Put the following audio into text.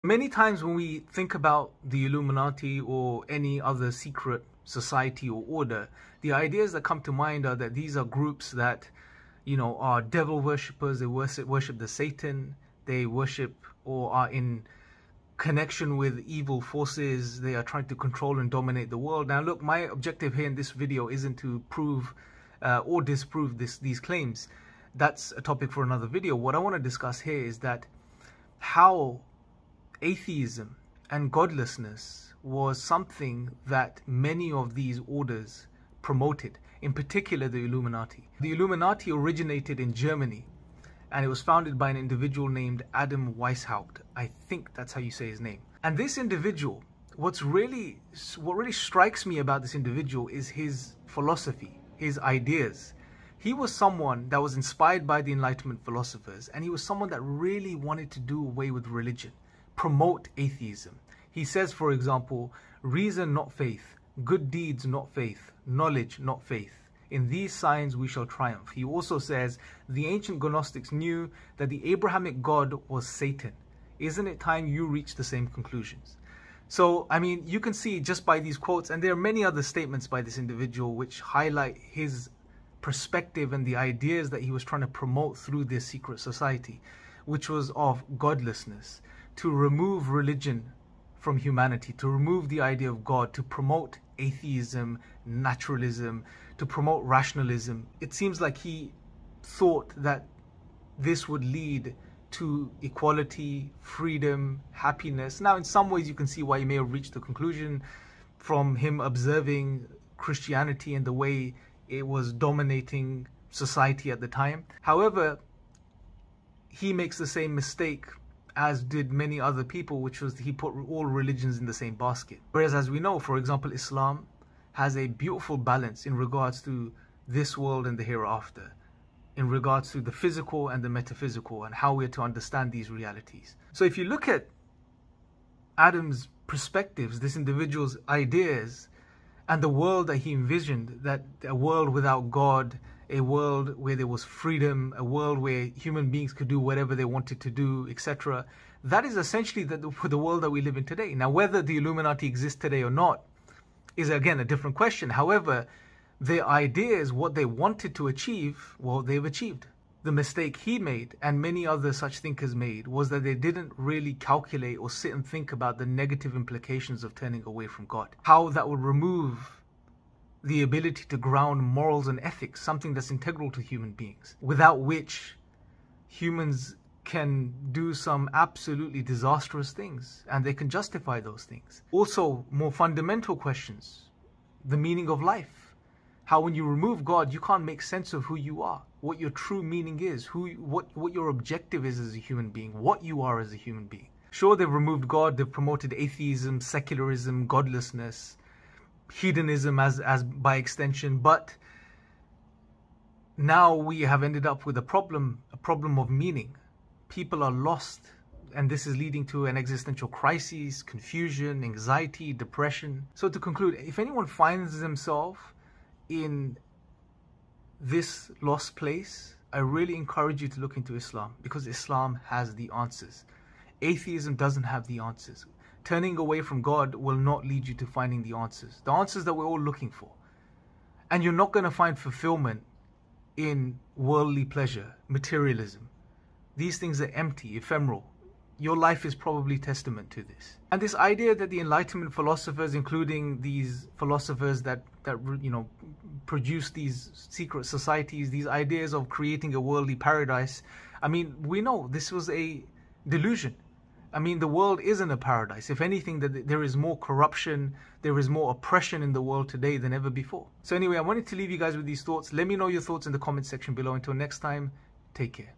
Many times when we think about the Illuminati or any other secret society or order, the ideas that come to mind are that these are groups that, are devil worshippers. They worship the Satan. They worship or are in connection with evil forces. They are trying to control and dominate the world. Now look, my objective here in this video isn't to prove or disprove these claims. That's a topic for another video. What I want to discuss here is that how atheism and godlessness was something that many of these orders promoted, in particular the Illuminati. The Illuminati originated in Germany, and it was founded by an individual named Adam Weishaupt. I think that's how you say his name. And this individual, what really strikes me about this individual is his philosophy, his ideas. He was someone that was inspired by the Enlightenment philosophers, and he was someone that really wanted to do away with religion, promote atheism. He says, for example, reason not faith, good deeds not faith, knowledge not faith. In these signs we shall triumph. He also says the ancient Gnostics knew that the Abrahamic God was Satan. Isn't it time you reach the same conclusions? So, you can see just by these quotes, and there are many other statements by this individual which highlight his perspective and the ideas that he was trying to promote through this secret society, which was of godlessness, to remove religion from humanity, to remove the idea of God, to promote atheism, naturalism, to promote rationalism. It seems like he thought that this would lead to equality, freedom, happiness. Now, in some ways, you can see why he may have reached the conclusion from him observing Christianity and the way it was dominating society at the time. However, he makes the same mistake as did many other people, which was he put all religions in the same basket. Whereas, as we know, for example, Islam has a beautiful balance in regards to this world and the hereafter, in regards to the physical and the metaphysical, and how we're to understand these realities. So if you look at Adam's perspectives, this individual's ideas, and the world that he envisioned, that a world without God, a world where there was freedom, a world where human beings could do whatever they wanted to do, etc. That is essentially the world that we live in today. Now, whether the Illuminati exists today or not is, again, a different question. However, their ideas, what they wanted to achieve, well, they've achieved. The mistake he made, and many other such thinkers made, was that they didn't really calculate or sit and think about the negative implications of turning away from God. How that would remove the ability to ground morals and ethics, something that's integral to human beings, without which humans can do some absolutely disastrous things, and they can justify those things. Also, more fundamental questions, the meaning of life. How when you remove God, you can't make sense of who you are, what your true meaning is, what your objective is as a human being, what you are as a human being. Sure, they've removed God, they've promoted atheism, secularism, godlessness, hedonism as by extension, but now we have ended up with a problem of meaning. People are lost, and this is leading to an existential crisis, confusion, anxiety, depression. So to conclude, if anyone finds themselves in this lost place, I really encourage you to look into Islam, because Islam has the answers. Atheism doesn't have the answers. Turning away from God will not lead you to finding the answers that we're all looking for. And you're not going to find fulfillment in worldly pleasure, materialism. These things are empty, ephemeral. Your life is probably testament to this. And this idea that the Enlightenment philosophers, including these philosophers that produce these secret societies, these ideas of creating a worldly paradise, we know this was a delusion. The world isn't a paradise. If anything, that there is more corruption, there is more oppression in the world today than ever before. So anyway, I wanted to leave you guys with these thoughts. Let me know your thoughts in the comment section below. Until next time, take care.